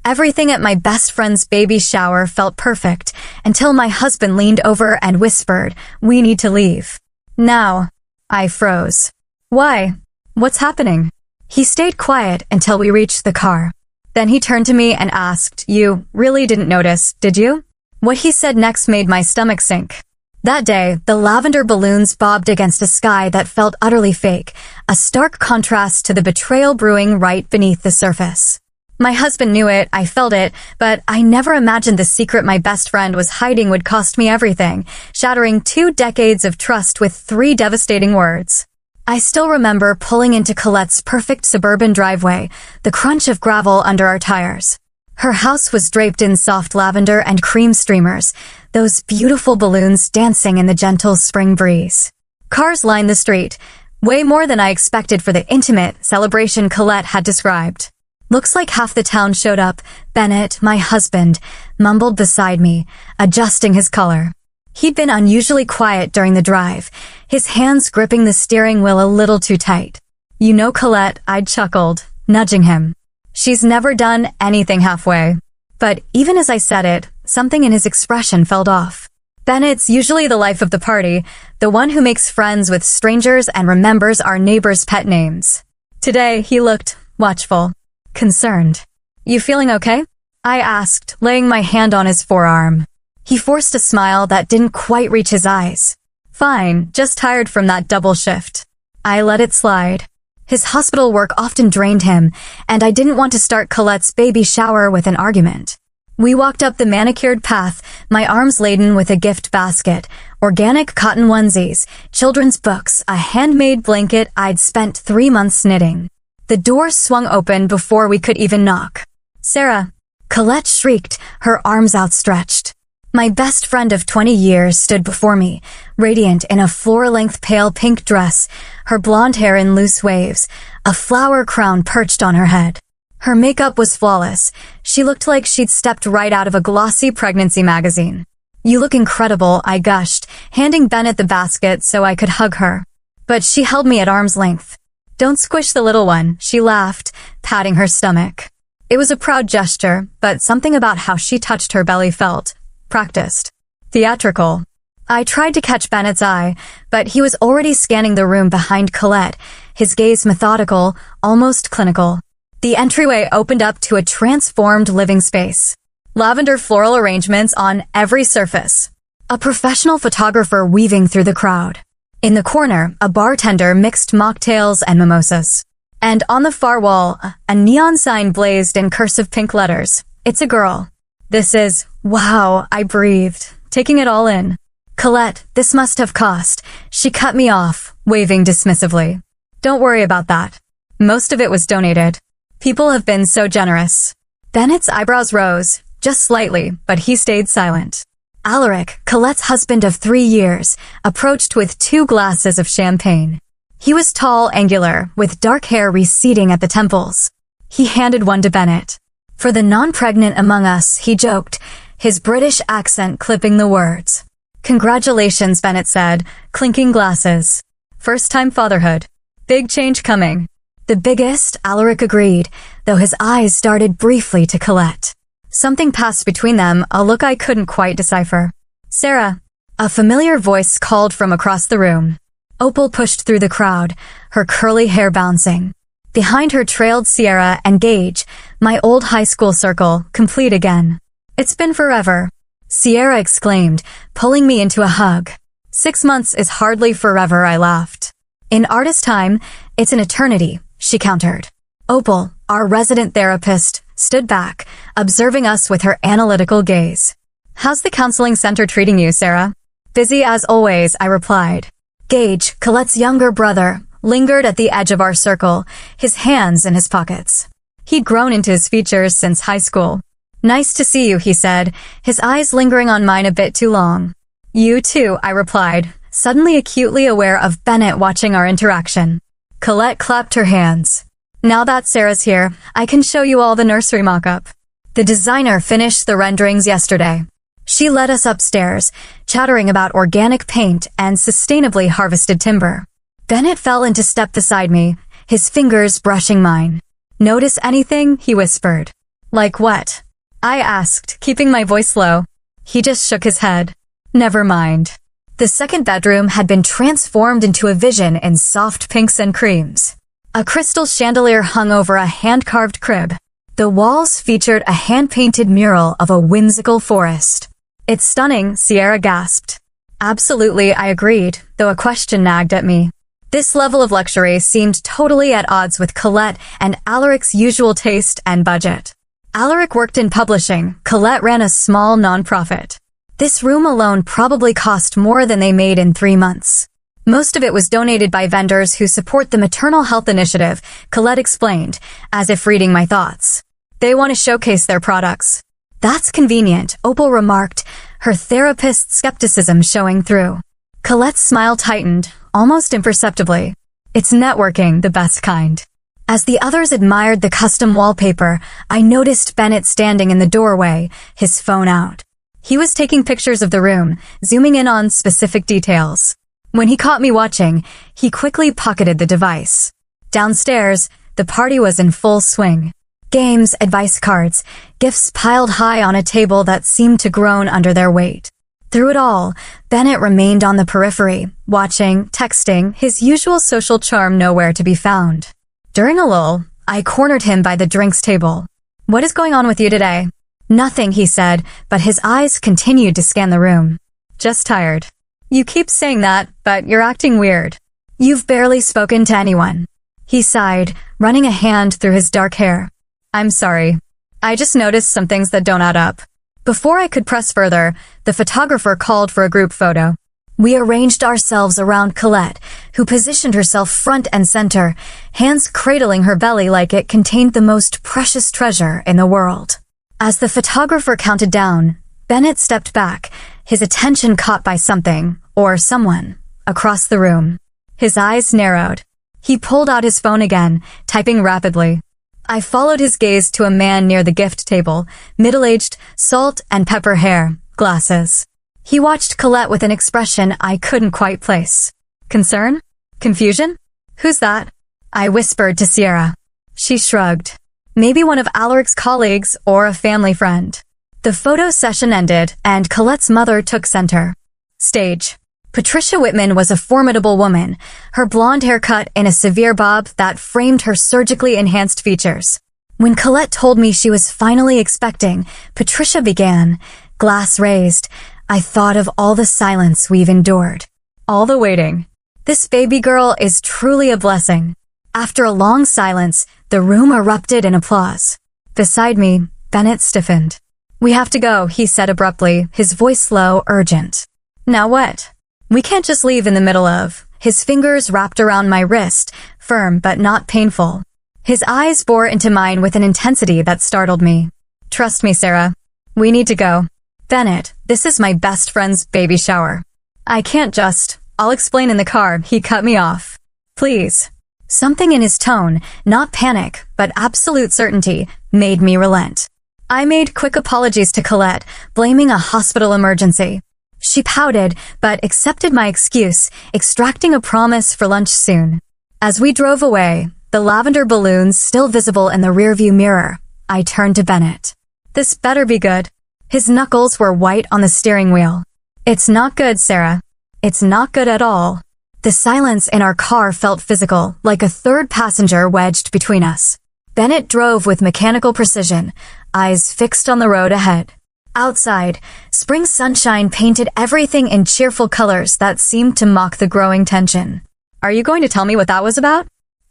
Everything at my best friend's baby shower felt perfect until my husband leaned over and whispered, "We need to leave." Now, I froze. Why? What's happening? He stayed quiet until we reached the car. Then he turned to me and asked, "You really didn't notice, did you?" What he said next made my stomach sink. That day, the lavender balloons bobbed against a sky that felt utterly fake, a stark contrast to the betrayal brewing right beneath the surface. My husband knew it, I felt it, but I never imagined the secret my best friend was hiding would cost me everything, shattering 2 decades of trust with 3 devastating words. I still remember pulling into Colette's perfect suburban driveway, the crunch of gravel under our tires. Her house was draped in soft lavender and cream streamers, those beautiful balloons dancing in the gentle spring breeze. Cars lined the street, way more than I expected for the intimate celebration Colette had described. Looks like half the town showed up. Bennett, my husband, mumbled beside me, adjusting his collar. He'd been unusually quiet during the drive, his hands gripping the steering wheel a little too tight. "You know, Colette," I'd chuckled, nudging him. "She's never done anything halfway." But even as I said it, something in his expression felt off. Bennett's usually the life of the party, the one who makes friends with strangers and remembers our neighbors' pet names. Today, he looked watchful, concerned. "You feeling okay?" I asked, laying my hand on his forearm. He forced a smile that didn't quite reach his eyes. "Fine, just tired from that double shift." I let it slide. His hospital work often drained him, and I didn't want to start Colette's baby shower with an argument. We walked up the manicured path, my arms laden with a gift basket, organic cotton onesies, children's books, a handmade blanket I'd spent 3 months knitting. The door swung open before we could even knock. "Sarah!" Colette shrieked, her arms outstretched. My best friend of 20 years stood before me, radiant in a floor-length pale pink dress, her blonde hair in loose waves, a flower crown perched on her head. Her makeup was flawless. She looked like she'd stepped right out of a glossy pregnancy magazine. "You look incredible," I gushed, handing Bennett the basket so I could hug her. But she held me at arm's length. "Don't squish the little one," she laughed, patting her stomach. It was a proud gesture, but something about how she touched her belly felt practiced, theatrical. I tried to catch Bennett's eye, but he was already scanning the room behind Colette, his gaze methodical, almost clinical. The entryway opened up to a transformed living space. Lavender floral arrangements on every surface. A professional photographer weaving through the crowd. In the corner, a bartender mixed mocktails and mimosas. And on the far wall, a neon sign blazed in cursive pink letters. "It's a girl." "This is..." "Wow," I breathed, taking it all in. "Colette, this must have cost." She cut me off, waving dismissively. "Don't worry about that. Most of it was donated. People have been so generous." Bennett's eyebrows rose, just slightly, but he stayed silent. Alaric, Colette's husband of 3 years, approached with 2 glasses of champagne. He was tall, angular, with dark hair receding at the temples. He handed one to Bennett. For the non-pregnant among us, he joked, his British accent clipping the words. "Congratulations," Bennett said, clinking glasses. "First-time fatherhood. Big change coming." "The biggest," Alaric agreed, though his eyes darted briefly to Colette. Something passed between them, a look I couldn't quite decipher. "Sarah." A familiar voice called from across the room. Opal pushed through the crowd, her curly hair bouncing. Behind her trailed Sierra and Gage, my old high school circle, complete again. "It's been forever," Sierra exclaimed, pulling me into a hug. 6 months is hardly forever, I laughed. "In artist time, it's an eternity," she countered. Opal, our resident therapist, stood back, observing us with her analytical gaze. "How's the counseling center treating you, Sarah?" "Busy as always," I replied. Gage, Colette's younger brother, lingered at the edge of our circle, his hands in his pockets. He'd grown into his features since high school. "Nice to see you," he said, his eyes lingering on mine a bit too long. "You too," I replied, suddenly acutely aware of Bennett watching our interaction. Colette clapped her hands. "Now that Sarah's here, I can show you all the nursery mock-up." The designer finished the renderings yesterday. She led us upstairs, chattering about organic paint and sustainably harvested timber. Bennett fell into step beside me, his fingers brushing mine. "Notice anything?" he whispered. Like what? I asked, keeping my voice low. He just shook his head. Never mind. The second bedroom had been transformed into a vision in soft pinks and creams. A crystal chandelier hung over a hand-carved crib. The walls featured a hand-painted mural of a whimsical forest. It's stunning, Sierra gasped. Absolutely, I agreed, though a question nagged at me. This level of luxury seemed totally at odds with Colette and Alaric's usual taste and budget. Alaric worked in publishing, Colette ran a small nonprofit. This room alone probably cost more than they made in 3 months. Most of it was donated by vendors who support the maternal health initiative, Colette explained, as if reading my thoughts. They want to showcase their products. That's convenient, Opal remarked, her therapist's skepticism showing through. Colette's smile tightened, almost imperceptibly. It's networking, the best kind. As the others admired the custom wallpaper, I noticed Bennett standing in the doorway, his phone out. He was taking pictures of the room, zooming in on specific details. When he caught me watching, he quickly pocketed the device. Downstairs, the party was in full swing. Games, advice cards, gifts piled high on a table that seemed to groan under their weight. Through it all, Bennett remained on the periphery, watching, texting, his usual social charm nowhere to be found. During a lull, I cornered him by the drinks table. What is going on with you today? Nothing, he said, but his eyes continued to scan the room. Just tired. You keep saying that, but you're acting weird. You've barely spoken to anyone. He sighed, running a hand through his dark hair. I'm sorry. I just noticed some things that don't add up. Before I could press further, the photographer called for a group photo. We arranged ourselves around Colette, who positioned herself front and center, hands cradling her belly like it contained the most precious treasure in the world. As the photographer counted down, Bennett stepped back, his attention caught by something, or someone, across the room. His eyes narrowed. He pulled out his phone again, typing rapidly. I followed his gaze to a man near the gift table, middle-aged, salt and pepper hair, glasses. He watched Colette with an expression I couldn't quite place. Concern? Confusion? Who's that? I whispered to Sierra. She shrugged. Maybe one of Alaric's colleagues or a family friend. The photo session ended, and Colette's mother took center. Stage. Patricia Whitman was a formidable woman, her blonde hair cut in a severe bob that framed her surgically enhanced features. When Colette told me she was finally expecting, Patricia began, glass raised. I thought of all the silence we've endured. All the waiting. This baby girl is truly a blessing. After a long silence, the room erupted in applause. Beside me, Bennett stiffened. We have to go, he said abruptly, his voice low, urgent. Now what? We can't just leave in the middle of. His fingers wrapped around my wrist, firm but not painful. His eyes bore into mine with an intensity that startled me. Trust me, Sarah. We need to go. Bennett, this is my best friend's baby shower. I can't just. I'll explain in the car, he cut me off. Please. Something in his tone, not panic, but absolute certainty, made me relent. I made quick apologies to Colette, blaming a hospital emergency. She pouted, but accepted my excuse, extracting a promise for lunch soon. As we drove away, the lavender balloons still visible in the rearview mirror, I turned to Bennett. This better be good. His knuckles were white on the steering wheel. It's not good, Sarah. It's not good at all. The silence in our car felt physical, like a third passenger wedged between us. Bennett drove with mechanical precision, eyes fixed on the road ahead. Outside, spring sunshine painted everything in cheerful colors that seemed to mock the growing tension. Are you going to tell me what that was about?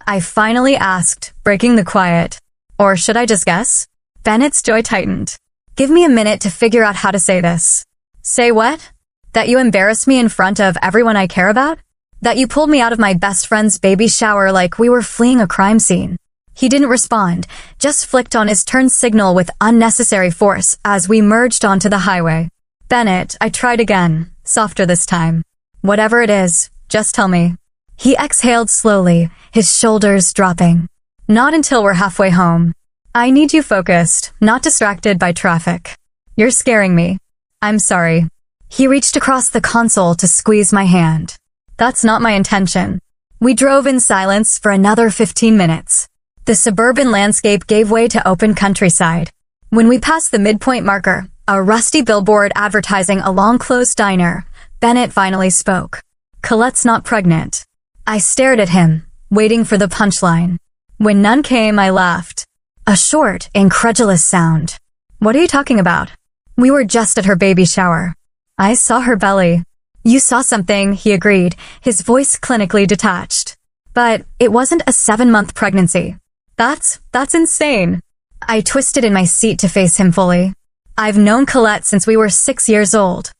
I finally asked, breaking the quiet. Or should I just guess? Bennett's jaw tightened. Give me a minute to figure out how to say this. Say what? That you embarrassed me in front of everyone I care about? That you pulled me out of my best friend's baby shower like we were fleeing a crime scene? He didn't respond, just flicked on his turn signal with unnecessary force as we merged onto the highway. Bennett, I tried again, softer this time. Whatever it is, just tell me. He exhaled slowly, his shoulders dropping. Not until we're halfway home. I need you focused, not distracted by traffic. You're scaring me. I'm sorry. He reached across the console to squeeze my hand. That's not my intention. We drove in silence for another 15 minutes. The suburban landscape gave way to open countryside. When we passed the midpoint marker, a rusty billboard advertising a long-closed diner, Bennett finally spoke. Colette's not pregnant. I stared at him, waiting for the punchline. When none came, I laughed. A short, incredulous sound. What are you talking about? We were just at her baby shower. I saw her belly. You saw something, he agreed, his voice clinically detached. But it wasn't a 7-month pregnancy. That's insane. I twisted in my seat to face him fully. I've known Colette since we were 6 years old.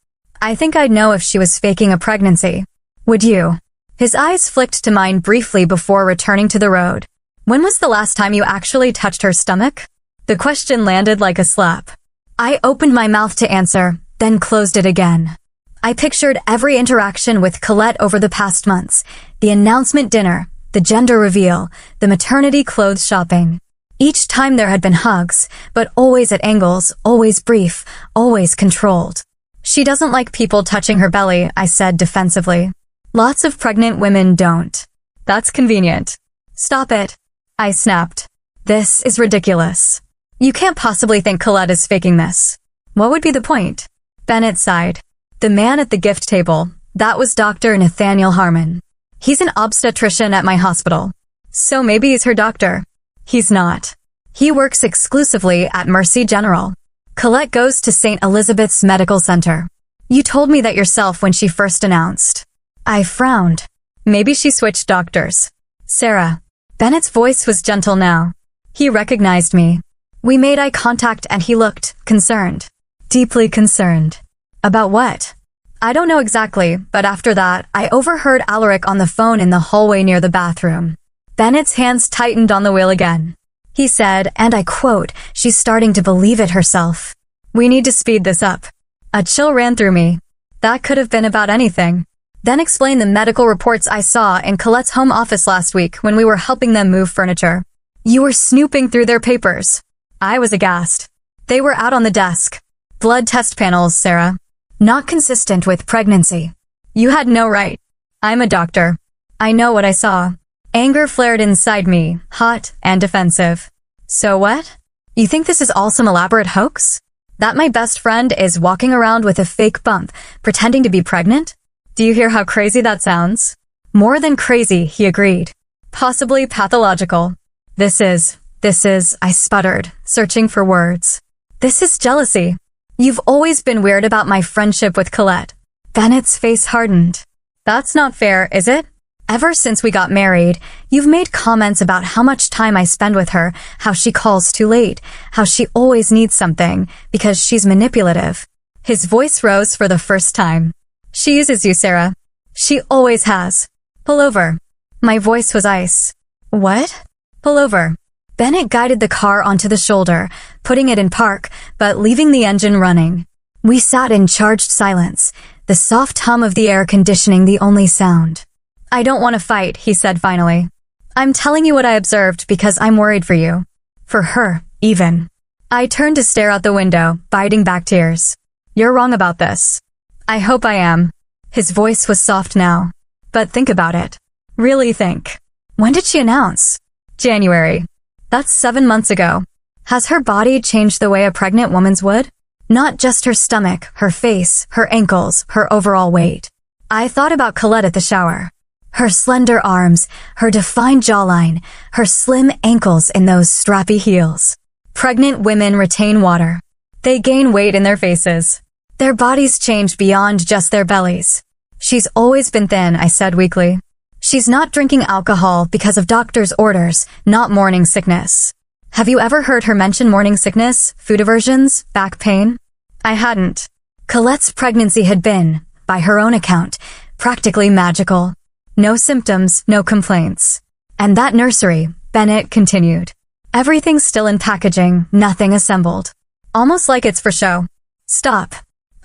I think I'd know if she was faking a pregnancy. Would you? His eyes flicked to mine briefly before returning to the road. When was the last time you actually touched her stomach? The question landed like a slap. I opened my mouth to answer, then closed it again. I pictured every interaction with Colette over the past months, the announcement dinner, the gender reveal, the maternity clothes shopping. Each time there had been hugs, but always at angles, always brief, always controlled. She doesn't like people touching her belly, I said defensively. Lots of pregnant women don't. That's convenient. Stop it. I snapped. This is ridiculous. You can't possibly think Colette is faking this. What would be the point? Bennett sighed. The man at the gift table, that was Dr. Nathaniel Harmon. He's an obstetrician at my hospital. So maybe he's her doctor. He's not. He works exclusively at Mercy General. Colette goes to St. Elizabeth's Medical Center. You told me that yourself when she first announced. I frowned. Maybe she switched doctors. Sarah. Bennett's voice was gentle now. He recognized me. We made eye contact and he looked concerned. Deeply concerned. About what? I don't know exactly, but after that, I overheard Alaric on the phone in the hallway near the bathroom. Bennett's hands tightened on the wheel again. He said, and I quote, she's starting to believe it herself. We need to speed this up. A chill ran through me. That could have been about anything. Then explain the medical reports I saw in Colette's home office last week when we were helping them move furniture. You were snooping through their papers. I was aghast. They were out on the desk. Blood test panels, Sarah. Not consistent with pregnancy. You had no right. I'm a doctor. I know what I saw. Anger flared inside me, hot and defensive. So what? You think this is all some elaborate hoax? That my best friend is walking around with a fake bump, pretending to be pregnant? Do you hear how crazy that sounds? More than crazy, he agreed. Possibly pathological. This is, I sputtered, searching for words. This is jealousy. You've always been weird about my friendship with Colette. Bennett's face hardened. That's not fair, is it? Ever since we got married, you've made comments about how much time I spend with her, how she calls too late, how she always needs something, because she's manipulative. His voice rose for the first time. She uses you, Sarah. She always has. Pull over. My voice was ice. What? Pull over. Bennett guided the car onto the shoulder, putting it in park, but leaving the engine running. We sat in charged silence, the soft hum of the air conditioning the only sound. I don't want to fight, he said finally. I'm telling you what I observed because I'm worried for you. For her, even. I turned to stare out the window, biting back tears. You're wrong about this. I hope I am. His voice was soft now. But think about it. Really think. When did she announce? January. That's 7 months ago. Has her body changed the way a pregnant woman's would? Not just her stomach, her face, her ankles, her overall weight. I thought about Colette at the shower. Her slender arms, her defined jawline, her slim ankles in those strappy heels. Pregnant women retain water. They gain weight in their faces. Their bodies change beyond just their bellies. She's always been thin, I said weakly. She's not drinking alcohol because of doctor's orders, not morning sickness. Have you ever heard her mention morning sickness, food aversions, back pain? I hadn't. Colette's pregnancy had been, by her own account, practically magical. No symptoms, no complaints. And that nursery, Bennett continued. Everything's still in packaging, nothing assembled. Almost like it's for show. Stop.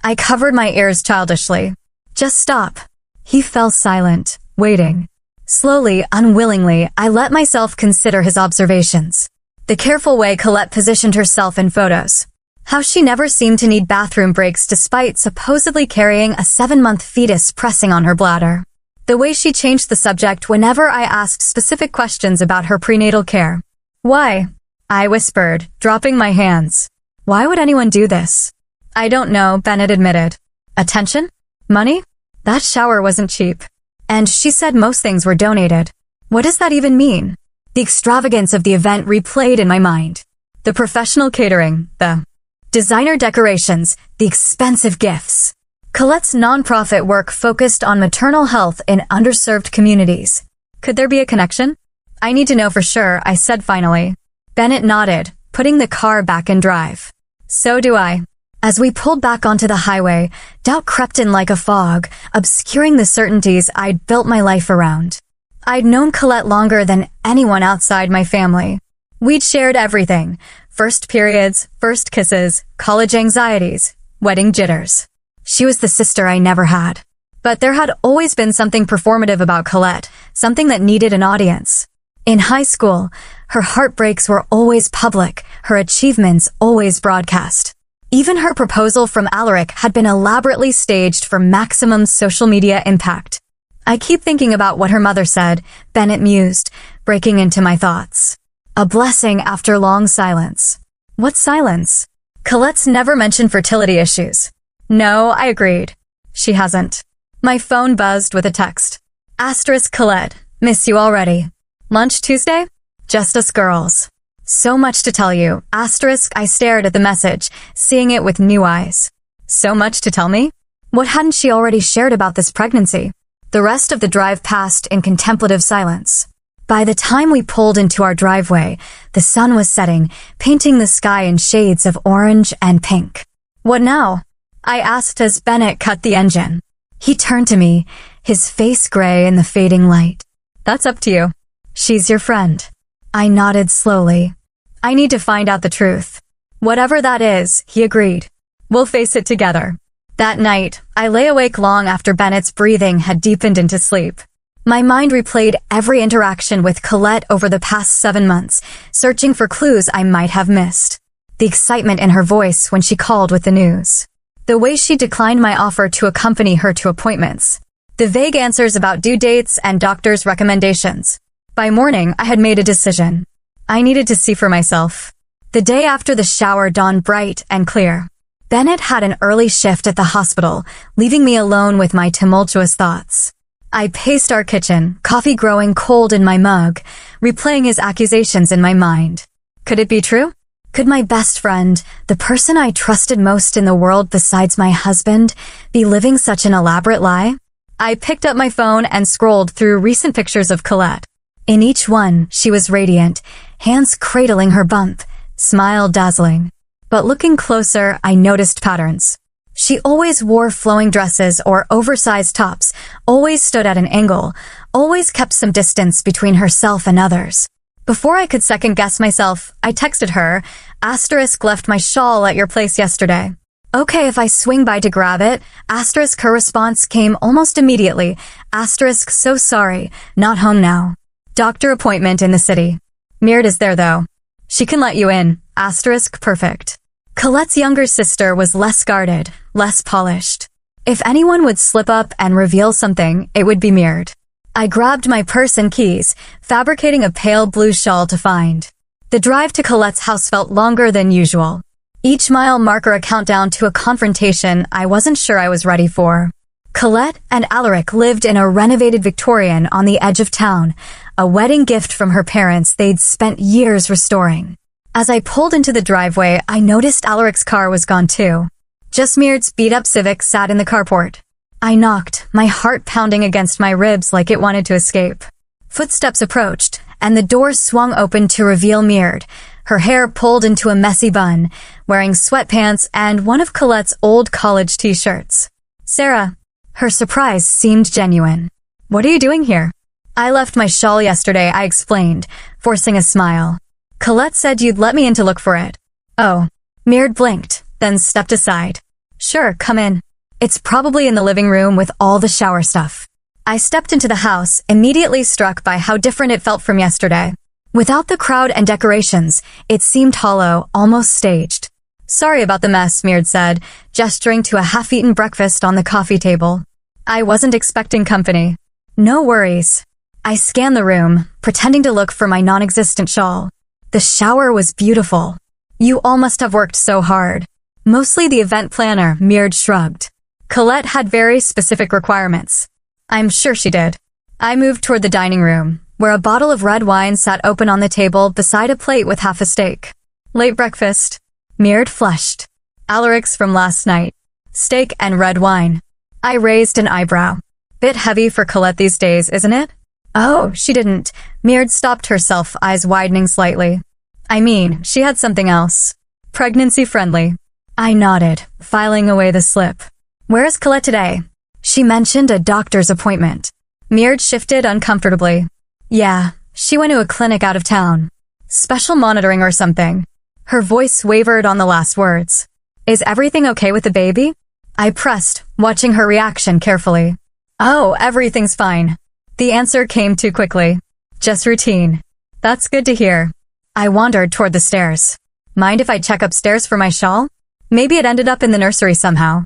I covered my ears childishly. Just stop. He fell silent, waiting. Slowly, unwillingly, I let myself consider his observations. The careful way Colette positioned herself in photos. How she never seemed to need bathroom breaks despite supposedly carrying a 7-month fetus pressing on her bladder. The way she changed the subject whenever I asked specific questions about her prenatal care. Why? I whispered, dropping my hands. Why would anyone do this? I don't know, Bennett admitted. Attention? Money? That shower wasn't cheap. And she said most things were donated. What does that even mean? The extravagance of the event replayed in my mind. The professional catering, the designer decorations, the expensive gifts. Colette's nonprofit work focused on maternal health in underserved communities. Could there be a connection? I need to know for sure, I said finally. Bennett nodded, putting the car back in drive. So do I. As we pulled back onto the highway, doubt crept in like a fog, obscuring the certainties I'd built my life around. I'd known Colette longer than anyone outside my family. We'd shared everything. First periods, first kisses, college anxieties, wedding jitters. She was the sister I never had. But there had always been something performative about Colette, something that needed an audience. In high school, her heartbreaks were always public, her achievements always broadcast. Even her proposal from Alaric had been elaborately staged for maximum social media impact. I keep thinking about what her mother said, Bennett mused, breaking into my thoughts. A blessing after long silence. What silence? Colette's never mentioned fertility issues. No, I agreed. She hasn't. My phone buzzed with a text. Asterisk Colette, miss you already. Lunch Tuesday? Just us girls. So much to tell you. Asterisk, I stared at the message, seeing it with new eyes. So much to tell me? What hadn't she already shared about this pregnancy? The rest of the drive passed in contemplative silence. By the time we pulled into our driveway, the sun was setting, painting the sky in shades of orange and pink. What now? I asked as Bennett cut the engine. He turned to me, his face gray in the fading light. That's up to you. She's your friend. I nodded slowly. I need to find out the truth. Whatever that is, he agreed. We'll face it together. That night, I lay awake long after Bennett's breathing had deepened into sleep. My mind replayed every interaction with Colette over the past 7 months, searching for clues I might have missed. The excitement in her voice when she called with the news. The way she declined my offer to accompany her to appointments. The vague answers about due dates and doctors' recommendations. By morning, I had made a decision. I needed to see for myself. The day after the shower dawned bright and clear. Bennett had an early shift at the hospital, leaving me alone with my tumultuous thoughts. I paced our kitchen, coffee growing cold in my mug, replaying his accusations in my mind. Could it be true? Could my best friend, the person I trusted most in the world besides my husband, be living such an elaborate lie? I picked up my phone and scrolled through recent pictures of Colette. In each one, she was radiant, hands cradling her bump, smile dazzling. But looking closer, I noticed patterns. She always wore flowing dresses or oversized tops, always stood at an angle, always kept some distance between herself and others. Before I could second-guess myself, I texted her, asterisk left my shawl at your place yesterday. Okay if I swing by to grab it, asterisk her response came almost immediately, asterisk so sorry, not home now. Doctor appointment in the city. Mird is there though. She can let you in, asterisk perfect. Colette's younger sister was less guarded, less polished. If anyone would slip up and reveal something, it would be Mird. I grabbed my purse and keys, fabricating a pale blue shawl to find. The drive to Colette's house felt longer than usual. Each mile marker a countdown to a confrontation I wasn't sure I was ready for. Colette and Alaric lived in a renovated Victorian on the edge of town, a wedding gift from her parents they'd spent years restoring. As I pulled into the driveway, I noticed Alaric's car was gone too. Just Mird's beat-up Civic sat in the carport. I knocked, my heart pounding against my ribs like it wanted to escape. Footsteps approached, and the door swung open to reveal Mird, her hair pulled into a messy bun, wearing sweatpants and one of Colette's old college t-shirts. Sarah. Her surprise seemed genuine. What are you doing here? I left my shawl yesterday, I explained, forcing a smile. Colette said you'd let me in to look for it. Oh. Mird blinked, then stepped aside. Sure, come in. It's probably in the living room with all the shower stuff. I stepped into the house, immediately struck by how different it felt from yesterday. Without the crowd and decorations, it seemed hollow, almost staged. Sorry about the mess, Mird said, gesturing to a half-eaten breakfast on the coffee table. I wasn't expecting company. No worries. I scanned the room, pretending to look for my non-existent shawl. The shower was beautiful. You all must have worked so hard. Mostly the event planner, Mird shrugged. Colette had very specific requirements. I'm sure she did. I moved toward the dining room, where a bottle of red wine sat open on the table beside a plate with half a steak. Late breakfast. Mird flushed. Alaric's from last night. Steak and red wine. I raised an eyebrow. Bit heavy for Colette these days, isn't it? Oh, she didn't. Mird stopped herself, eyes widening slightly. I mean, she had something else. Pregnancy-friendly. I nodded, filing away the slip. Where is Colette today? She mentioned a doctor's appointment. Mird shifted uncomfortably. Yeah, she went to a clinic out of town. Special monitoring or something. Her voice wavered on the last words. Is everything okay with the baby? I pressed, watching her reaction carefully. Oh, everything's fine. The answer came too quickly. Just routine. That's good to hear. I wandered toward the stairs. Mind if I check upstairs for my shawl? Maybe it ended up in the nursery somehow.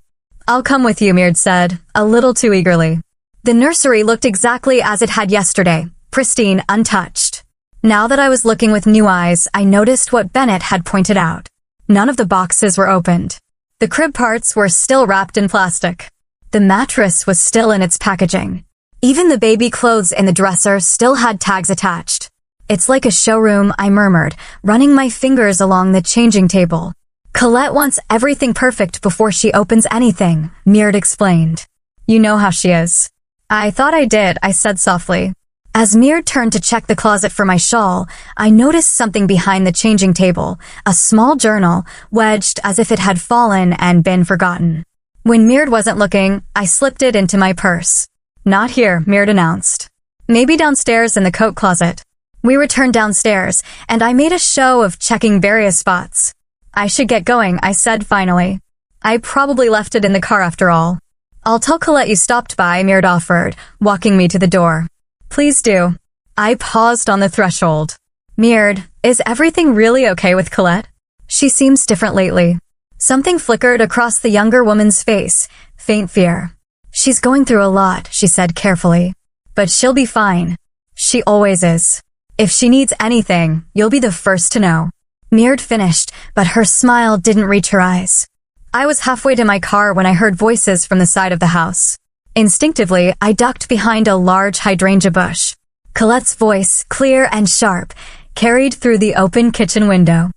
I'll come with you, Mird said, a little too eagerly. The nursery looked exactly as it had yesterday, pristine, untouched. Now that I was looking with new eyes, I noticed what Bennett had pointed out. None of the boxes were opened. The crib parts were still wrapped in plastic. The mattress was still in its packaging. Even the baby clothes in the dresser still had tags attached. It's like a showroom, I murmured, running my fingers along the changing table. Colette wants everything perfect before she opens anything, Mird explained. You know how she is. I thought I did, I said softly. As Mird turned to check the closet for my shawl, I noticed something behind the changing table, a small journal, wedged as if it had fallen and been forgotten. When Mird wasn't looking, I slipped it into my purse. Not here, Mird announced. Maybe downstairs in the coat closet. We returned downstairs, and I made a show of checking various spots. I should get going, I said finally. I probably left it in the car after all. I'll tell Colette you stopped by, Mird offered, walking me to the door. Please do. I paused on the threshold. Mird, is everything really okay with Colette? She seems different lately. Something flickered across the younger woman's face, faint fear. She's going through a lot, she said carefully. But she'll be fine. She always is. If she needs anything, you'll be the first to know. Mird finished, but her smile didn't reach her eyes. I was halfway to my car when I heard voices from the side of the house. Instinctively, I ducked behind a large hydrangea bush. Colette's voice, clear and sharp, carried through the open kitchen window.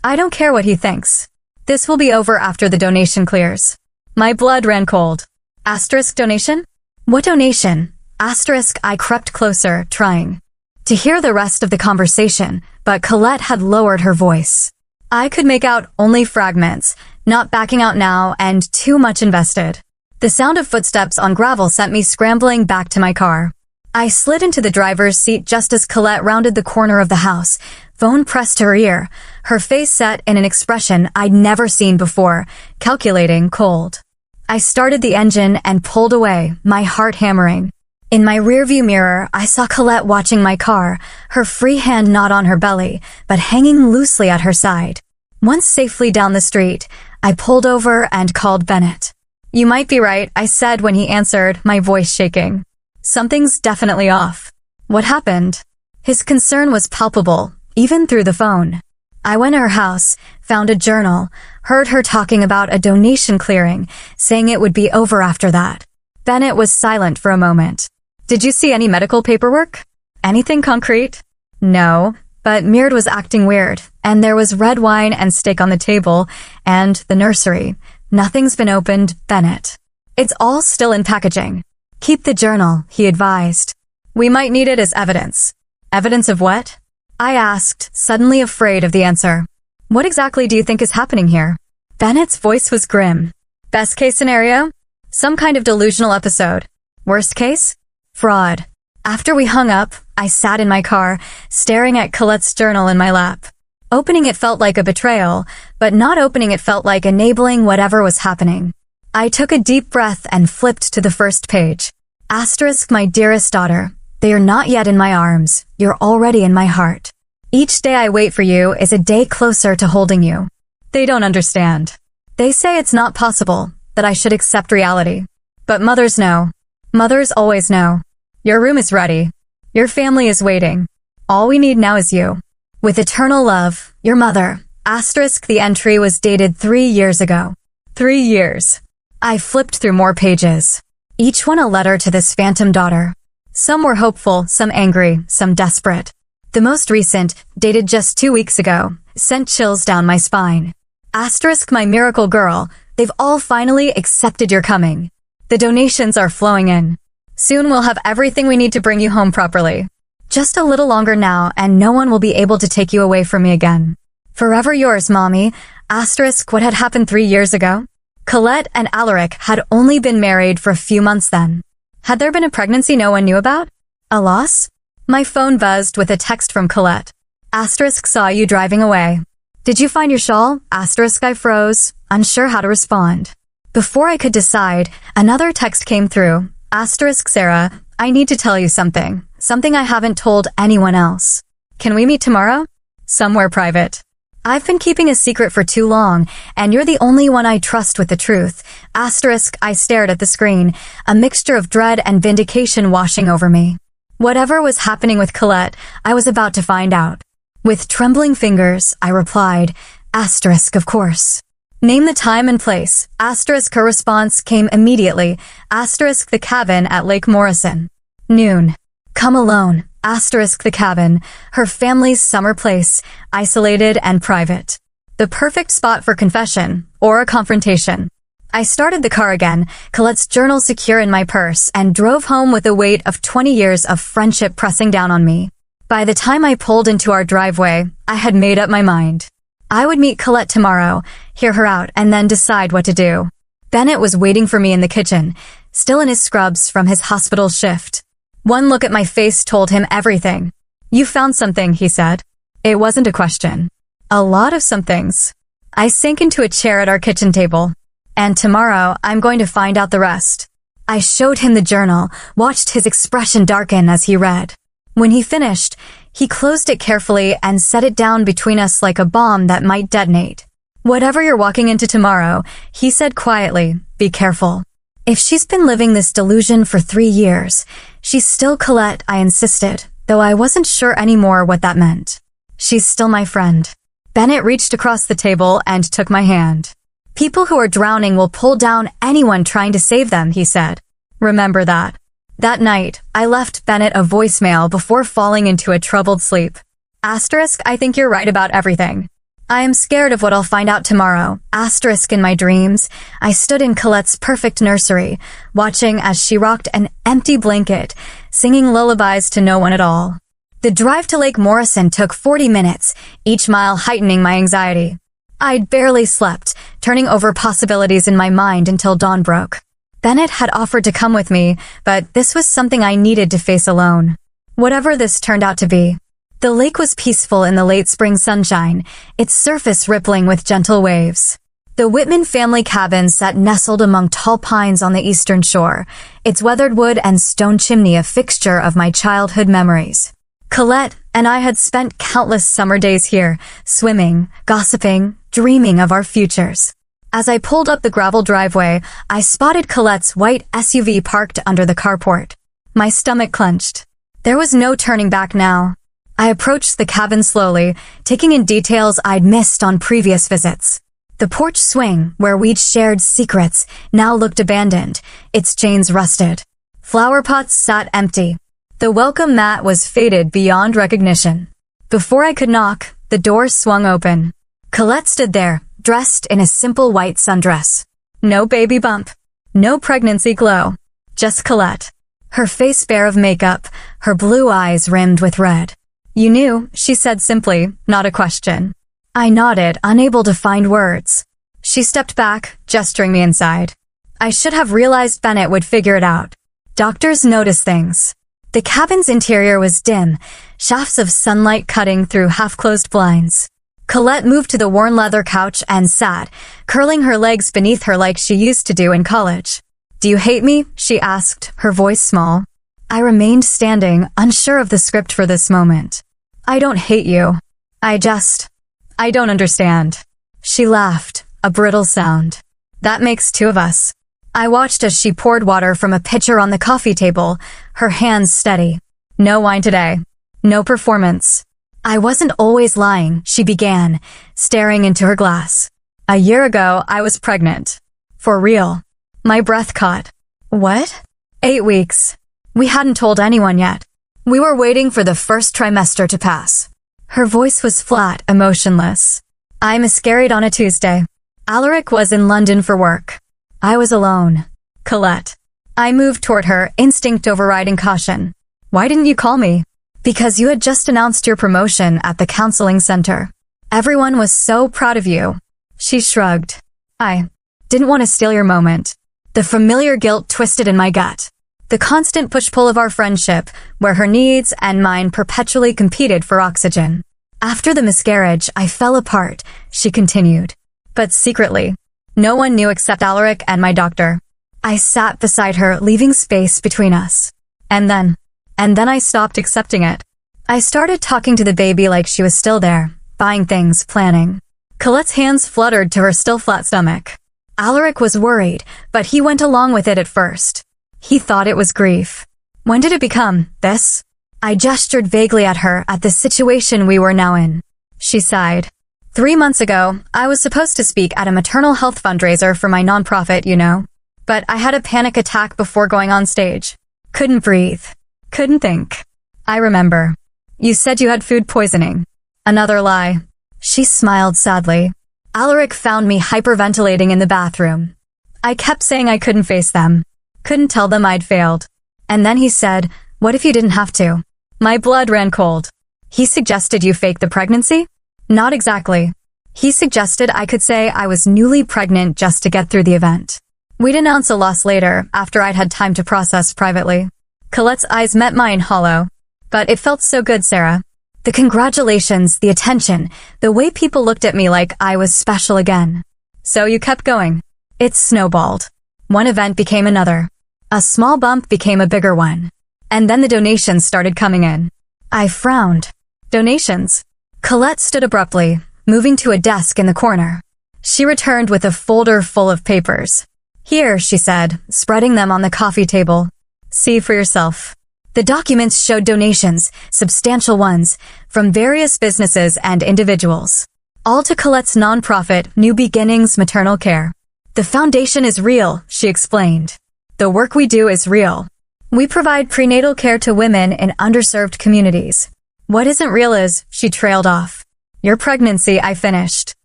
I don't care what he thinks. This will be over after the donation clears. My blood ran cold. Asterisk donation? What donation? Asterisk, I crept closer, trying to hear the rest of the conversation, but Colette had lowered her voice. I could make out only fragments, not backing out now and too much invested. The sound of footsteps on gravel sent me scrambling back to my car. I slid into the driver's seat just as Colette rounded the corner of the house, phone pressed to her ear, her face set in an expression I'd never seen before, calculating, cold. I started the engine and pulled away, my heart hammering. In my rearview mirror, I saw Colette watching my car, her free hand not on her belly, but hanging loosely at her side. Once safely down the street, I pulled over and called Bennett. You might be right, I said when he answered, my voice shaking. Something's definitely off. What happened? His concern was palpable, even through the phone. I went to her house, found a journal, heard her talking about a donation clearing, saying it would be over after that. Bennett was silent for a moment. Did you see any medical paperwork? Anything concrete? No, but Mird was acting weird, and there was red wine and steak on the table, and the nursery. Nothing's been opened, Bennett. It's all still in packaging. Keep the journal, he advised. We might need it as evidence. Evidence of what? I asked, suddenly afraid of the answer. What exactly do you think is happening here? Bennett's voice was grim. Best case scenario? Some kind of delusional episode. Worst case? Fraud. After we hung up, I sat in my car, staring at Colette's journal in my lap. Opening it felt like a betrayal, but not opening it felt like enabling whatever was happening. I took a deep breath and flipped to the first page. Asterisk, my dearest daughter. They are not yet in my arms. You're already in my heart. Each day I wait for you is a day closer to holding you. They don't understand. They say it's not possible, that I should accept reality. But mothers know. Mothers always know. Your room is ready. Your family is waiting. All we need now is you. With eternal love, your mother, Asterisk, the entry was dated 3 years ago. 3 years. I flipped through more pages. Each one a letter to this phantom daughter. Some were hopeful, some angry, some desperate. The most recent, dated just 2 weeks ago, sent chills down my spine. Asterisk, my miracle girl, they've all finally accepted your coming. The donations are flowing in. Soon we'll have everything we need to bring you home properly. Just a little longer now, and no one will be able to take you away from me again. Forever yours, Mommy. Asterisk, what had happened 3 years ago? Colette and Alaric had only been married for a few months then. Had there been a pregnancy no one knew about? A loss? My phone buzzed with a text from Colette. Asterisk, saw you driving away. Did you find your shawl? Asterisk, I froze, unsure how to respond. Before I could decide, another text came through. Asterisk, Sarah, I need to tell you something. Something I haven't told anyone else. Can we meet tomorrow? Somewhere private. I've been keeping a secret for too long, and you're the only one I trust with the truth. Asterisk, I stared at the screen, a mixture of dread and vindication washing over me. Whatever was happening with Colette, I was about to find out. With trembling fingers, I replied, Asterisk, of course. Name the time and place. Asterisk, her response came immediately. Asterisk, the cabin at Lake Morrison. Noon. Come alone. Asterisk, the cabin, her family's summer place, isolated and private. The perfect spot for confession, or a confrontation. I started the car again, Colette's journal secure in my purse, and drove home with the weight of 20 years of friendship pressing down on me. By the time I pulled into our driveway, I had made up my mind. I would meet Colette tomorrow, hear her out, and then decide what to do. Bennett was waiting for me in the kitchen, still in his scrubs from his hospital shift. One look at my face told him everything. You found something, he said. It wasn't a question. A lot of somethings. I sank into a chair at our kitchen table. And tomorrow, I'm going to find out the rest. I showed him the journal, watched his expression darken as he read. When he finished, he closed it carefully and set it down between us like a bomb that might detonate. Whatever you're walking into tomorrow, he said quietly, be careful. If she's been living this delusion for 3 years, she's still Colette, I insisted, though I wasn't sure anymore what that meant. She's still my friend. Bennett reached across the table and took my hand. People who are drowning will pull down anyone trying to save them, he said. Remember that. That night, I left Bennett a voicemail before falling into a troubled sleep. Asterisk, I think you're right about everything. I am scared of what I'll find out tomorrow. Asterisk, in my dreams, I stood in Colette's perfect nursery, watching as she rocked an empty blanket, singing lullabies to no one at all. The drive to Lake Morrison took 40 minutes, each mile heightening my anxiety. I'd barely slept, turning over possibilities in my mind until dawn broke. Bennett had offered to come with me, but this was something I needed to face alone. Whatever this turned out to be. The lake was peaceful in the late spring sunshine, its surface rippling with gentle waves. The Whitman family cabin sat nestled among tall pines on the eastern shore, its weathered wood and stone chimney a fixture of my childhood memories. Colette and I had spent countless summer days here, swimming, gossiping, dreaming of our futures. As I pulled up the gravel driveway, I spotted Colette's white SUV parked under the carport. My stomach clenched. There was no turning back now. I approached the cabin slowly, taking in details I'd missed on previous visits. The porch swing, where we'd shared secrets, now looked abandoned, its chains rusted. Flower pots sat empty. The welcome mat was faded beyond recognition. Before I could knock, the door swung open. Colette stood there, dressed in a simple white sundress. No baby bump. No pregnancy glow. Just Colette. Her face bare of makeup, her blue eyes rimmed with red. You knew, she said simply, not a question. I nodded, unable to find words. She stepped back, gesturing me inside. I should have realized Bennett would figure it out. Doctors notice things. The cabin's interior was dim, shafts of sunlight cutting through half-closed blinds. Colette moved to the worn leather couch and sat, curling her legs beneath her like she used to do in college. Do you hate me? She asked, her voice small. I remained standing, unsure of the script for this moment. I don't hate you. I don't understand. She laughed, a brittle sound. That makes 2 of us. I watched as she poured water from a pitcher on the coffee table, her hands steady. No wine today. No performance. I wasn't always lying, she began, staring into her glass. A year ago, I was pregnant. For real. My breath caught. What? 8 weeks. We hadn't told anyone yet. We were waiting for the first trimester to pass. Her voice was flat, emotionless. I miscarried on a Tuesday. Alaric was in London for work. I was alone. Colette. I moved toward her, instinct overriding caution. Why didn't you call me? Because you had just announced your promotion at the counseling center. Everyone was so proud of you. She shrugged. I didn't want to steal your moment. The familiar guilt twisted in my gut. The constant push-pull of our friendship, where her needs and mine perpetually competed for oxygen. After the miscarriage, I fell apart, she continued. But secretly. No one knew except Alaric and my doctor. I sat beside her, leaving space between us. And then I stopped accepting it. I started talking to the baby like she was still there, buying things, planning. Colette's hands fluttered to her still flat stomach. Alaric was worried, but he went along with it at first. He thought it was grief. When did it become this? I gestured vaguely at her at the situation we were now in. She sighed. 3 months ago, I was supposed to speak at a maternal health fundraiser for my nonprofit, you know. But I had a panic attack before going on stage. Couldn't breathe. Couldn't think. I remember. You said you had food poisoning. Another lie. She smiled sadly. Alaric found me hyperventilating in the bathroom. I kept saying I couldn't face them. Couldn't tell them I'd failed. And then he said, what if you didn't have to? My blood ran cold. He suggested you fake the pregnancy? Not exactly. He suggested I could say I was newly pregnant just to get through the event. We'd announce a loss later, after I'd had time to process privately. Colette's eyes met mine hollow. But it felt so good, Sarah. The congratulations, the attention, the way people looked at me like I was special again. So you kept going. It snowballed. One event became another. A small bump became a bigger one. And then the donations started coming in. I frowned. Donations? Colette stood abruptly, moving to a desk in the corner. She returned with a folder full of papers. Here, she said, spreading them on the coffee table. See for yourself. The documents showed donations, substantial ones, from various businesses and individuals. All to Colette's nonprofit, New Beginnings Maternal Care. The foundation is real, she explained. The work we do is real. We provide prenatal care to women in underserved communities. What isn't real is, she trailed off. Your pregnancy, I finished.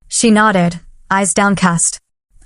She nodded, eyes downcast.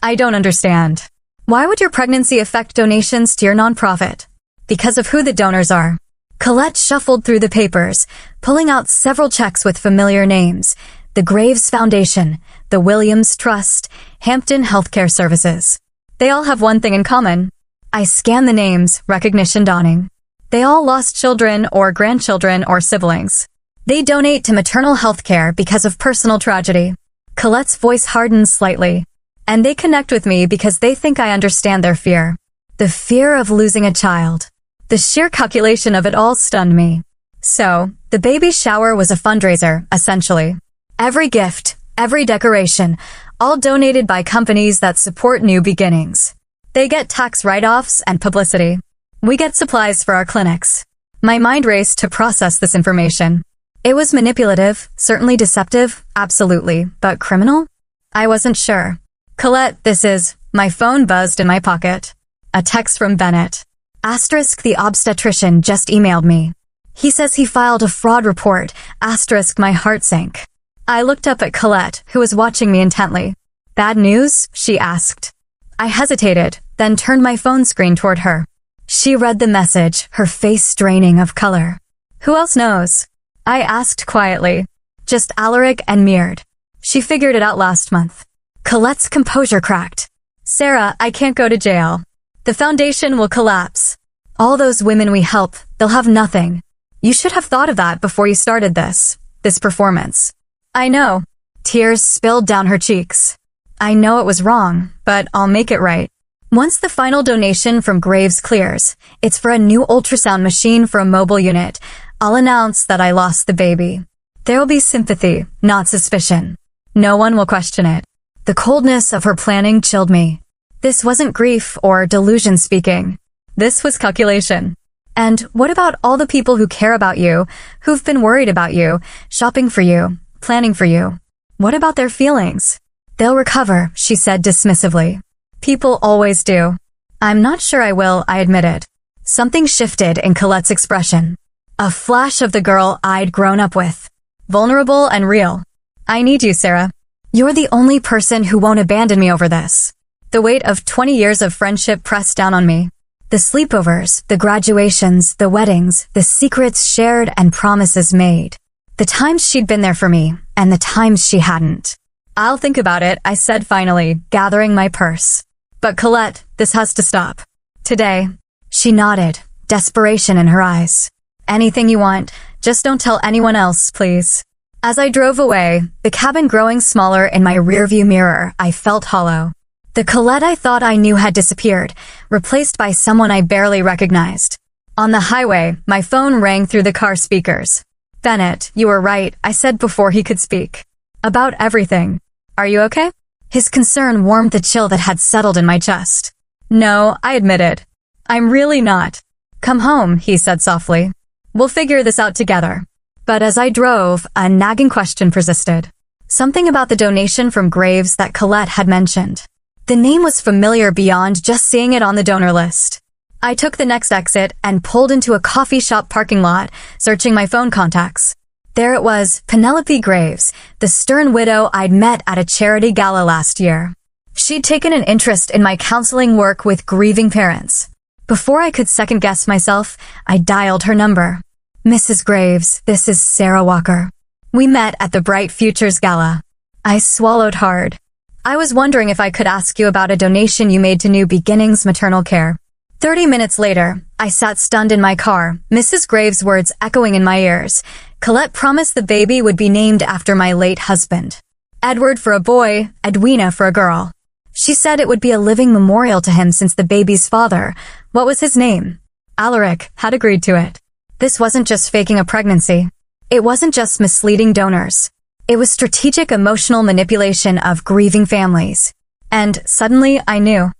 I don't understand. Why would your pregnancy affect donations to your nonprofit? Because of who the donors are. Colette shuffled through the papers, pulling out several checks with familiar names. The Graves Foundation, the Williams Trust, Hampton Healthcare Services. They all have one thing in common. I scanned the names, recognition dawning. They all lost children or grandchildren or siblings. They donate to maternal health care because of personal tragedy. Colette's voice hardened slightly. And they connect with me because they think I understand their fear. The fear of losing a child. The sheer calculation of it all stunned me. So, the baby shower was a fundraiser, essentially. Every gift, every decoration, all donated by companies that support New Beginnings. They get tax write-offs and publicity. We get supplies for our clinics. My mind raced to process this information. It was manipulative, certainly deceptive, absolutely, but criminal? I wasn't sure. Colette, this is... My phone buzzed in my pocket. A text from Bennett. Asterisk the obstetrician just emailed me. He says he filed a fraud report. Asterisk my heart sank. I looked up at Colette, who was watching me intently. Bad news? She asked. I hesitated, then turned my phone screen toward her. She read the message, her face draining of color. Who else knows? I asked quietly. Just Alaric and Meard. She figured it out last month. Colette's composure cracked. Sarah, I can't go to jail. The foundation will collapse. All those women we help, they'll have nothing. You should have thought of that before you started this performance. I know. Tears spilled down her cheeks. I know it was wrong, but I'll make it right. Once the final donation from Graves clears, it's for a new ultrasound machine for a mobile unit. I'll announce that I lost the baby. There will be sympathy, not suspicion. No one will question it. The coldness of her planning chilled me. This wasn't grief or delusion speaking. This was calculation. And what about all the people who care about you, who've been worried about you, shopping for you, planning for you? What about their feelings? They'll recover, she said dismissively. People always do. I'm not sure I will, I admitted. Something shifted in Colette's expression. A flash of the girl I'd grown up with. Vulnerable and real. I need you, Sarah. You're the only person who won't abandon me over this. The weight of 20 years of friendship pressed down on me. The sleepovers, the graduations, the weddings, the secrets shared and promises made. The times she'd been there for me, and the times she hadn't. I'll think about it, I said finally, gathering my purse. But Colette, this has to stop. Today. She nodded, desperation in her eyes. Anything you want, just don't tell anyone else, please. As I drove away, the cabin growing smaller in my rearview mirror, I felt hollow. The Colette I thought I knew had disappeared, replaced by someone I barely recognized. On the highway, my phone rang through the car speakers. Bennett, you were right, I said before he could speak. About everything. Are you okay? His concern warmed the chill that had settled in my chest. No, I admitted. I'm really not. Come home, he said softly. We'll figure this out together. But as I drove, a nagging question persisted. Something about the donation from Graves that Colette had mentioned. The name was familiar beyond just seeing it on the donor list. I took the next exit and pulled into a coffee shop parking lot, searching my phone contacts. There it was, Penelope Graves, the stern widow I'd met at a charity gala last year. She'd taken an interest in my counseling work with grieving parents. Before I could second-guess myself, I dialed her number. Mrs. Graves, this is Sarah Walker. We met at the Bright Futures Gala. I swallowed hard. I was wondering if I could ask you about a donation you made to New Beginnings Maternal Care. 30 minutes later, I sat stunned in my car, Mrs. Graves' words echoing in my ears. Colette promised the baby would be named after my late husband. Edward for a boy, Edwina for a girl. She said it would be a living memorial to him since the baby's father, what was his name? Alaric, had agreed to it. This wasn't just faking a pregnancy. It wasn't just misleading donors. It was strategic emotional manipulation of grieving families. And suddenly I knew.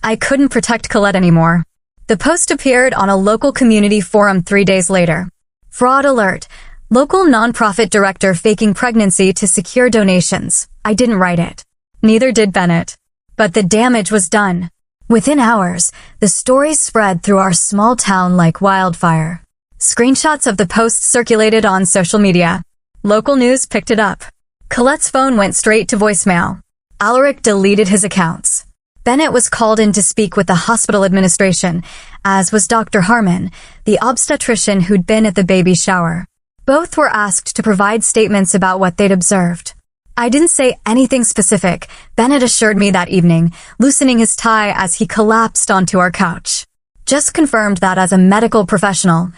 I couldn't protect Colette anymore. The post appeared on a local community forum 3 days later. Fraud alert. Local nonprofit director faking pregnancy to secure donations. I didn't write it. Neither did Bennett. But the damage was done. Within hours, the story spread through our small town like wildfire. Screenshots of the post circulated on social media. Local news picked it up. Colette's phone went straight to voicemail. Alaric deleted his accounts. Bennett was called in to speak with the hospital administration, as was Dr. Harmon, the obstetrician who'd been at the baby shower. Both were asked to provide statements about what they'd observed. I didn't say anything specific, Bennett assured me that evening, loosening his tie as he collapsed onto our couch. Just confirmed that as a medical professional,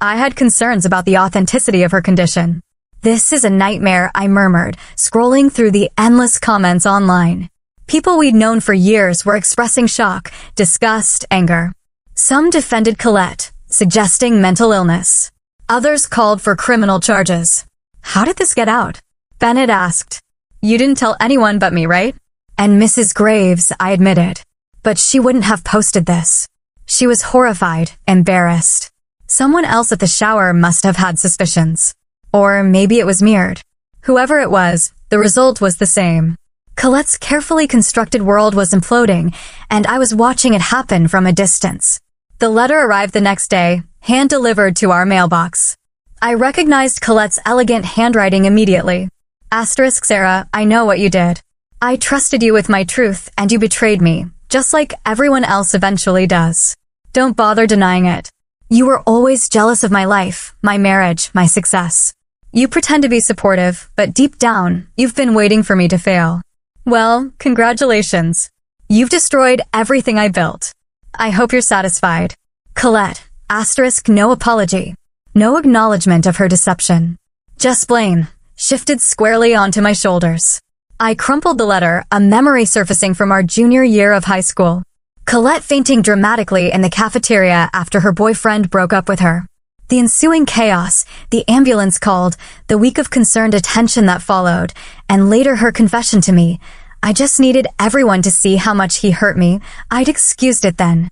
I had concerns about the authenticity of her condition. This is a nightmare, I murmured, scrolling through the endless comments online. People we'd known for years were expressing shock, disgust, anger. Some defended Colette, suggesting mental illness. Others called for criminal charges. How did this get out? Bennett asked. You didn't tell anyone but me, right? And Mrs. Graves, I admitted. But she wouldn't have posted this. She was horrified, embarrassed. Someone else at the shower must have had suspicions. Or maybe it was mirrored. Whoever it was, the result was the same. Colette's carefully constructed world was imploding, and I was watching it happen from a distance. The letter arrived the next day, hand-delivered to our mailbox. I recognized Colette's elegant handwriting immediately. Asterisk Sarah, I know what you did. I trusted you with my truth, and you betrayed me, just like everyone else eventually does. Don't bother denying it. You were always jealous of my life, my marriage, my success. You pretend to be supportive, but deep down, you've been waiting for me to fail. Well, congratulations. You've destroyed everything I built. I hope you're satisfied. Colette, asterisk no apology. No acknowledgement of her deception. Just blame, shifted squarely onto my shoulders. I crumpled the letter, a memory surfacing from our junior year of high school. Colette fainting dramatically in the cafeteria after her boyfriend broke up with her. The ensuing chaos, the ambulance called, the week of concerned attention that followed, and later her confession to me. I just needed everyone to see how much he hurt me. I'd excused it then.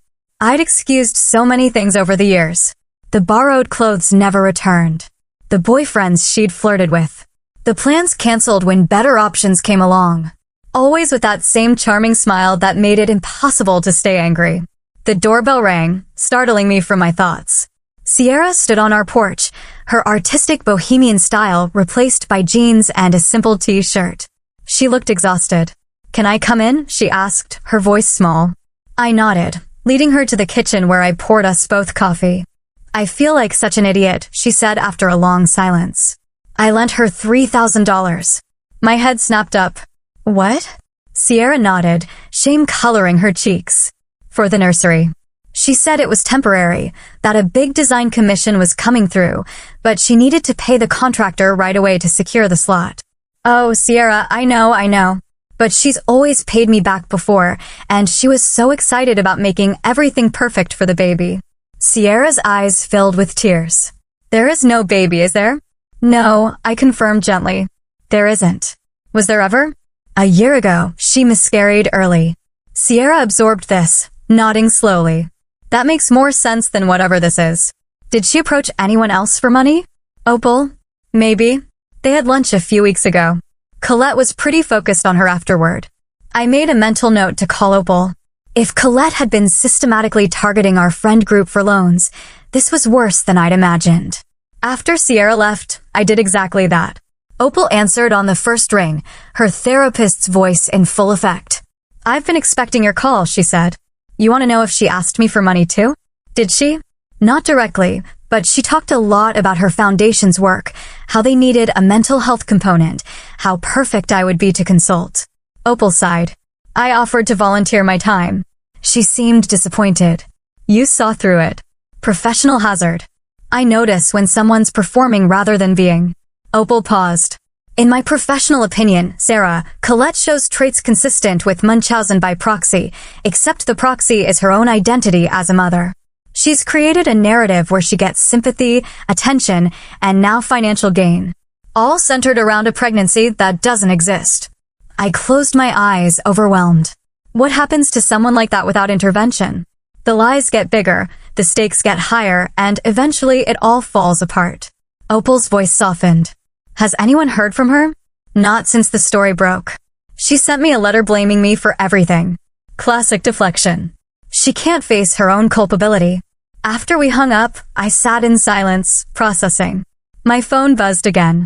I'd excused so many things over the years. The borrowed clothes never returned. The boyfriends she'd flirted with. The plans canceled when better options came along. Always with that same charming smile that made it impossible to stay angry. The doorbell rang, startling me from my thoughts. Sierra stood on our porch, her artistic bohemian style replaced by jeans and a simple t-shirt. She looked exhausted. "Can I come in?" she asked, her voice small. I nodded, leading her to the kitchen where I poured us both coffee. "I feel like such an idiot," she said after a long silence. I lent her $3,000. My head snapped up. "What?" Sierra nodded, shame coloring her cheeks. "For the nursery." She said it was temporary, that a big design commission was coming through, but she needed to pay the contractor right away to secure the slot. "Oh, Sierra, I know. But she's always paid me back before, and she was so excited about making everything perfect for the baby." Sierra's eyes filled with tears. "There is no baby, is there?" "No," I confirmed gently. "There isn't." "Was there ever?" "A year ago, she miscarried early." Sierra absorbed this, nodding slowly. "That makes more sense than whatever this is." "Did she approach anyone else for money?" "Opal? Maybe. They had lunch a few weeks ago." Colette was pretty focused on her afterward. I made a mental note to call Opal. If Colette had been systematically targeting our friend group for loans, this was worse than I'd imagined. After Sierra left, I did exactly that. Opal answered on the first ring, her therapist's voice in full effect. "I've been expecting your call," she said. "You want to know if she asked me for money too?" "Did she?" "Not directly, but she talked a lot about her foundation's work, how they needed a mental health component, how perfect I would be to consult." Opal sighed. I offered to volunteer my time. She seemed disappointed. "You saw through it. Professional hazard. I notice when someone's performing rather than being." Opal paused. "In my professional opinion, Sarah, Colette shows traits consistent with Munchausen by proxy, except the proxy is her own identity as a mother. She's created a narrative where she gets sympathy, attention, and now financial gain, all centered around a pregnancy that doesn't exist." I closed my eyes, overwhelmed. What happens to someone like that without intervention? The lies get bigger, the stakes get higher, and eventually it all falls apart. Opal's voice softened. "Has anyone heard from her?" "Not since the story broke. She sent me a letter blaming me for everything." Classic deflection. She can't face her own culpability. After we hung up, I sat in silence, processing. My phone buzzed again.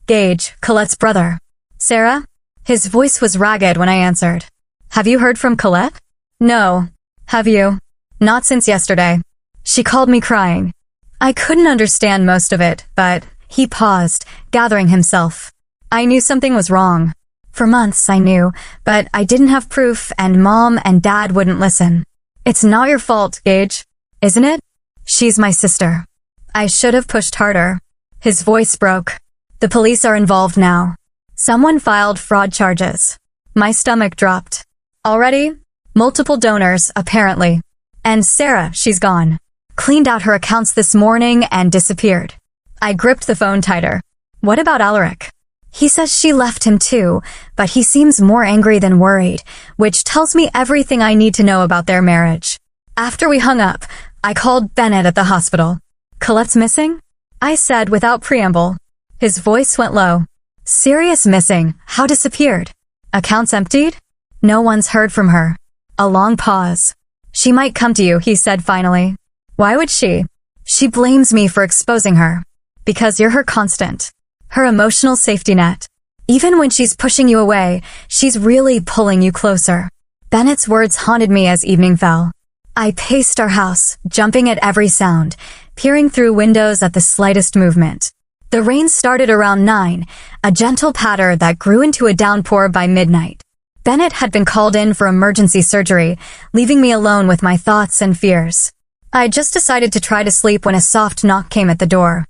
Gage, Colette's brother. "Sarah?" His voice was ragged when I answered. "Have you heard from Colette?" "No. Have you?" "Not since yesterday." She called me crying. I couldn't understand most of it, but he paused, gathering himself. I knew something was wrong. For months I knew, but I didn't have proof, and Mom and Dad wouldn't listen. "It's not your fault, Gage. Isn't it?" "She's my sister." I should have pushed harder. His voice broke. "The police are involved now. Someone filed fraud charges." My stomach dropped. "Already?" "Multiple donors, apparently. And Sarah, she's gone. Cleaned out her accounts this morning and disappeared." I gripped the phone tighter. "What about Alaric?" "He says she left him too, but he seems more angry than worried, which tells me everything I need to know about their marriage." After we hung up, I called Bennett at the hospital. "Colette's missing?" I said without preamble. His voice went low. "Serious missing. How disappeared?" "Accounts emptied?" "No one's heard from her." A long pause. "She might come to you," he said finally. "Why would she?" "She blames me for exposing her." "Because you're her constant. Her emotional safety net. Even when she's pushing you away, she's really pulling you closer." Bennett's words haunted me as evening fell. I paced our house, jumping at every sound, peering through windows at the slightest movement. The rain started around 9, a gentle patter that grew into a downpour by midnight. Bennett had been called in for emergency surgery, leaving me alone with my thoughts and fears. I just decided to try to sleep when a soft knock came at the door.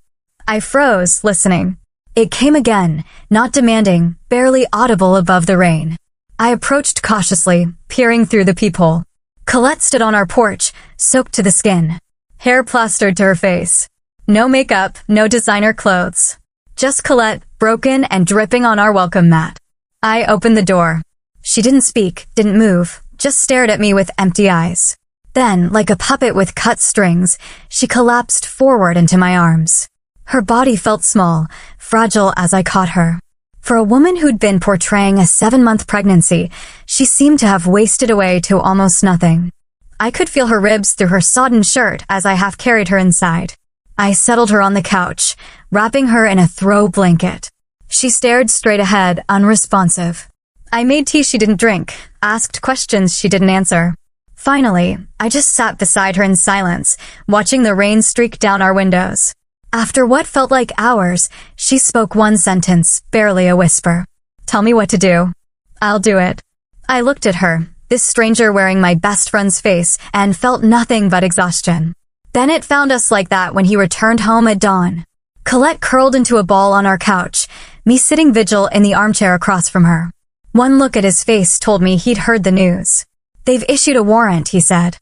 I froze, listening. It came again, not demanding, barely audible above the rain. I approached cautiously, peering through the peephole. Colette stood on our porch, soaked to the skin. Hair plastered to her face. No makeup, no designer clothes. Just Colette, broken and dripping on our welcome mat. I opened the door. She didn't speak, didn't move, just stared at me with empty eyes. Then, like a puppet with cut strings, she collapsed forward into my arms. Her body felt small, fragile as I caught her. For a woman who'd been portraying a 7-month pregnancy, she seemed to have wasted away to almost nothing. I could feel her ribs through her sodden shirt as I half carried her inside. I settled her on the couch, wrapping her in a throw blanket. She stared straight ahead, unresponsive. I made tea she didn't drink, asked questions she didn't answer. Finally, I just sat beside her in silence, watching the rain streak down our windows. After what felt like hours, she spoke one sentence, barely a whisper. "Tell me what to do. I'll do it." I looked at her, this stranger wearing my best friend's face, and felt nothing but exhaustion. Bennett found us like that when he returned home at dawn. Colette curled into a ball on our couch, me sitting vigil in the armchair across from her. One look at his face told me he'd heard the news. "They've issued a warrant," he said,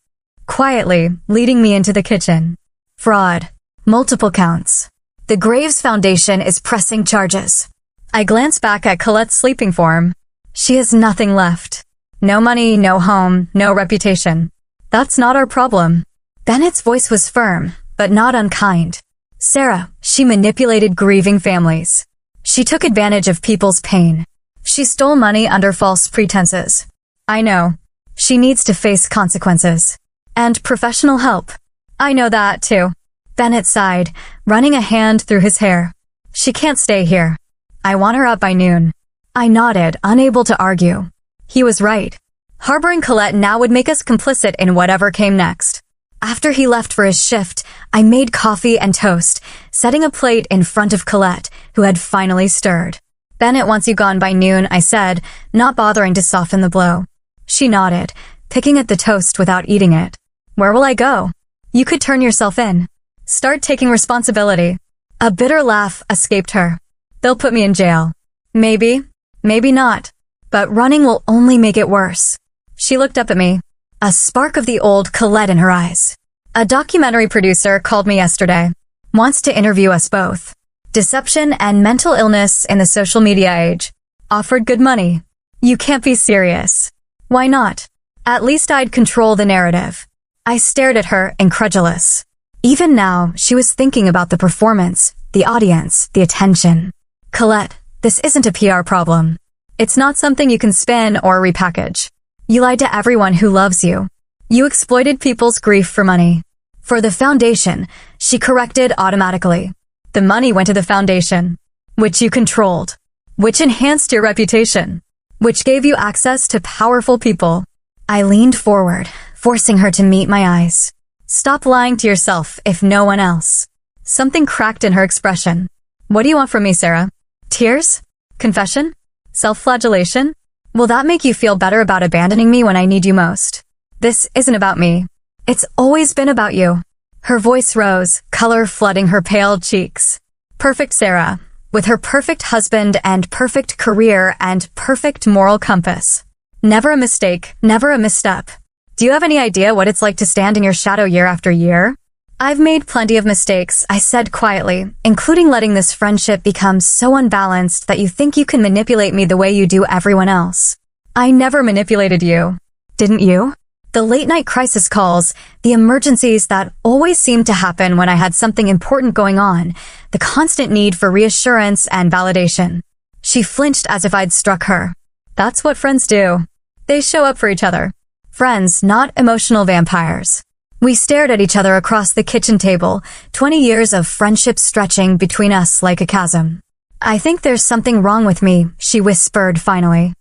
quietly, leading me into the kitchen. "Fraud. Multiple counts. The Graves Foundation is pressing charges." I glanced back at Colette's sleeping form. She has nothing left. No money, no home, no reputation. That's not our problem. Bennett's voice was firm, but not unkind. "Sarah, she manipulated grieving families. She took advantage of people's pain. She stole money under false pretenses. I know. She needs to face consequences. And professional help. I know that, too." Bennett sighed, running a hand through his hair. "She can't stay here. I want her out by noon." I nodded, unable to argue. He was right. Harboring Colette now would make us complicit in whatever came next. After he left for his shift, I made coffee and toast, setting a plate in front of Colette, who had finally stirred. "Bennett wants you gone by noon," I said, not bothering to soften the blow. She nodded, picking at the toast without eating it. "Where will I go?" "You could turn yourself in. Start taking responsibility." A bitter laugh escaped her. "They'll put me in jail." "Maybe. Maybe not. But running will only make it worse." She looked up at me, a spark of the old Colette in her eyes. "A documentary producer called me yesterday. Wants to interview us both. Deception and mental illness in the social media age. Offered good money." "You can't be serious." "Why not? At least I'd control the narrative." I stared at her, incredulous. Even now, she was thinking about the performance, the audience, the attention. "Colette, this isn't a PR problem. It's not something you can spin or repackage. You lied to everyone who loves you. You exploited people's grief for money. For the foundation," she corrected automatically. "The money went to the foundation, which you controlled, which enhanced your reputation, which gave you access to powerful people." I leaned forward, forcing her to meet my eyes. "Stop lying to yourself if no one else." Something cracked in her expression. "What do you want from me, Sarah? Tears? Confession? Self-flagellation? Will that make you feel better about abandoning me when I need you most? This isn't about me. It's always been about you." Her voice rose, color flooding her pale cheeks. Perfect Sarah, with her perfect husband and perfect career and perfect moral compass. Never a mistake, never a misstep. Do you have any idea what it's like to stand in your shadow year after year? "I've made plenty of mistakes," I said quietly, "including letting this friendship become so unbalanced that you think you can manipulate me the way you do everyone else." "I never manipulated you. Didn't you?" The late-night crisis calls, the emergencies that always seemed to happen when I had something important going on, the constant need for reassurance and validation. She flinched as if I'd struck her. "That's what friends do. They show up for each other. Friends, not emotional vampires." We stared at each other across the kitchen table, 20 years of friendship stretching between us like a chasm. "I think there's something wrong with me," she whispered finally.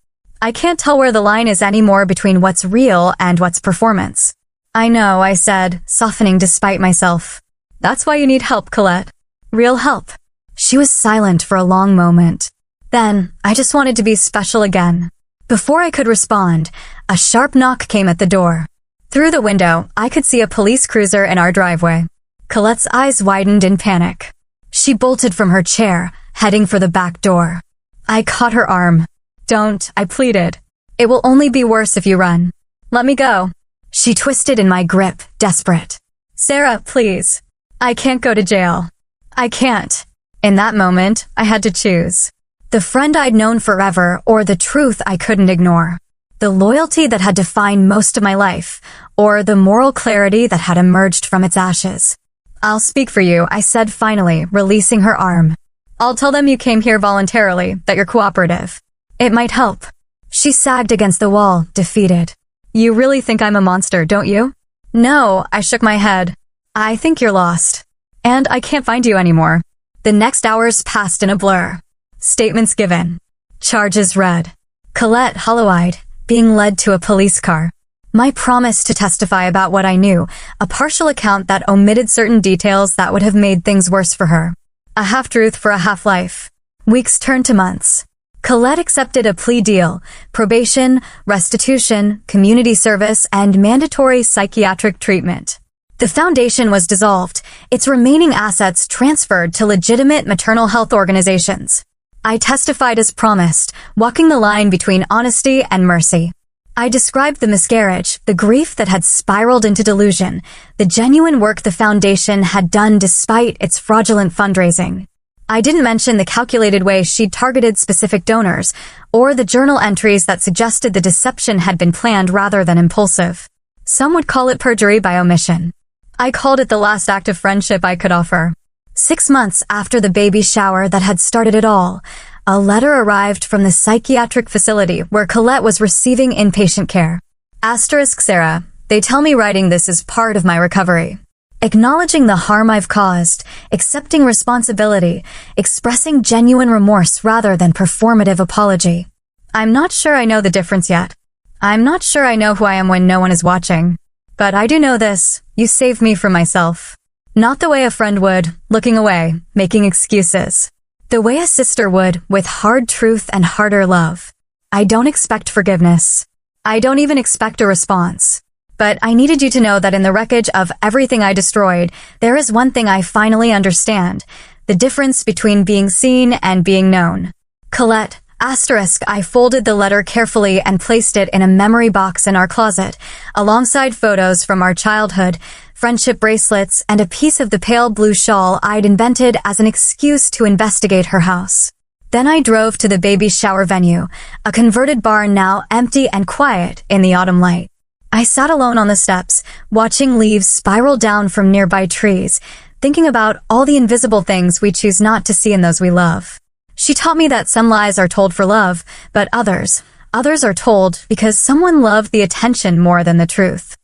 "I can't tell where the line is anymore between what's real and what's performance." "I know," I said, softening despite myself. "That's why you need help, Colette. Real help." She was silent for a long moment. Then, I just wanted to be special again. Before I could respond, a sharp knock came at the door. Through the window, I could see a police cruiser in our driveway. Colette's eyes widened in panic. She bolted from her chair, heading for the back door. I caught her arm. "Don't," I pleaded. "It will only be worse if you run. Let me go." She twisted in my grip, desperate. "Sarah, please. I can't go to jail. I can't." In that moment, I had to choose. The friend I'd known forever or the truth I couldn't ignore. The loyalty that had defined most of my life, or the moral clarity that had emerged from its ashes. "I'll speak for you," I said finally, releasing her arm. "I'll tell them you came here voluntarily, that you're cooperative. It might help." She sagged against the wall, defeated. "You really think I'm a monster, don't you?" "No," I shook my head. "I think you're lost. And I can't find you anymore." The next hours passed in a blur. Statements given. Charges read. Colette, hollow-eyed, being led to a police car. My promise to testify about what I knew, a partial account that omitted certain details that would have made things worse for her. A half-truth for a half-life. Weeks turned to months. Colette accepted a plea deal, probation, restitution, community service, and mandatory psychiatric treatment. The foundation was dissolved, its remaining assets transferred to legitimate maternal health organizations. I testified as promised, walking the line between honesty and mercy. I described the miscarriage, the grief that had spiraled into delusion, the genuine work the foundation had done despite its fraudulent fundraising. I didn't mention the calculated way she'd targeted specific donors, or the journal entries that suggested the deception had been planned rather than impulsive. Some would call it perjury by omission. I called it the last act of friendship I could offer. 6 months after the baby shower that had started it all, a letter arrived from the psychiatric facility where Colette was receiving inpatient care. Asterisk Sarah, they tell me writing this is part of my recovery. Acknowledging the harm I've caused, accepting responsibility, expressing genuine remorse rather than performative apology. I'm not sure I know the difference yet. I'm not sure I know who I am when no one is watching. But I do know this, you saved me from myself. Not the way a friend would, looking away, making excuses. The way a sister would, with hard truth and harder love. I don't expect forgiveness. I don't even expect a response. But I needed you to know that in the wreckage of everything I destroyed, there is one thing I finally understand. The difference between being seen and being known. Colette, asterisk, I folded the letter carefully and placed it in a memory box in our closet, alongside photos from our childhood, friendship bracelets, and a piece of the pale blue shawl I'd invented as an excuse to investigate her house. Then I drove to the baby shower venue, a converted barn now empty and quiet in the autumn light. I sat alone on the steps, watching leaves spiral down from nearby trees, thinking about all the invisible things we choose not to see in those we love. She taught me that some lies are told for love, but others are told because someone loved the attention more than the truth.